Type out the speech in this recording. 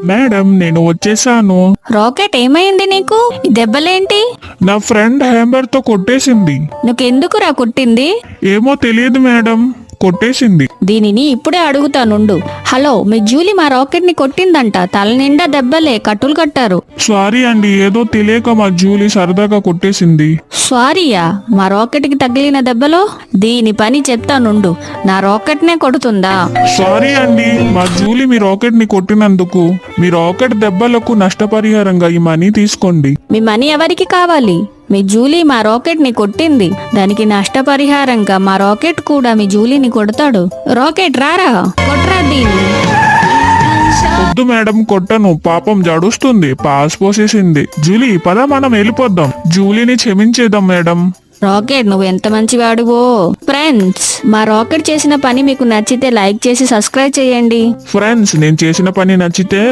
Madam నేను వచ్చేసాను. Rocket ఏమైంది నీకు? ఈ దెబ్బలేంటి? నా ఫ్రెండ్ హ్యామర్ తో కొట్టేసింది. నువ్వెందుకురా కొట్టింది? ఏమో తెలియదు మేడం, కొట్టేసింది. దీనిని ఇప్పుడే అడుగుతానుండు. హలో, మీ జూలీ మా రాకెట్ ని కొట్టిందంట. తల నిండా దెబ్బలే, కట్టులు కట్టారు. సారీ అండి, ఏదో తెలియక మా జూలీ సరదాగా కొట్టేసింది. సారీయా? మా రాకెట్ కి తగిలిన దెబ్బలో దీని పని చెప్తానుండు. నా రాకెట్ నే కొడుతుందా? సారీ అండి, మా జూలీ మీ రాకెట్ ని కొట్టినందుకు మీ రాకెట్ దెబ్బలకు నష్టపరిహారంగా ఈ మనీ తీసుకోండి. మీ మనీ ఎవరికి కావాలి? మీ జూలీ మా రాకెట్ ని కొట్టింది, దానికి నష్టపరిహారంగా మా రాకెట్ కూడా మీ జూలీని కొడతాడు. రాకెట్ రారా, కొట్రా దీన్ని. వద్దు మేడం, కొట్టను. పాపం జడుస్తుంది, పాస్ పోసేసింది. జూలీ పద, మనం వెళ్ళిపోద్దాం. జూలీని క్షమించేద్దాం మేడం. రాకెట్, నువ్వు ఎంత మంచివాడువో. ఫ్రెండ్స్, మా రాకెట్ చేసిన పని మీకు నచ్చితే లైక్ చేసి సబ్స్క్రైబ్ చేయండి. ఫ్రెండ్స్, నేను చేసిన పని నచ్చితే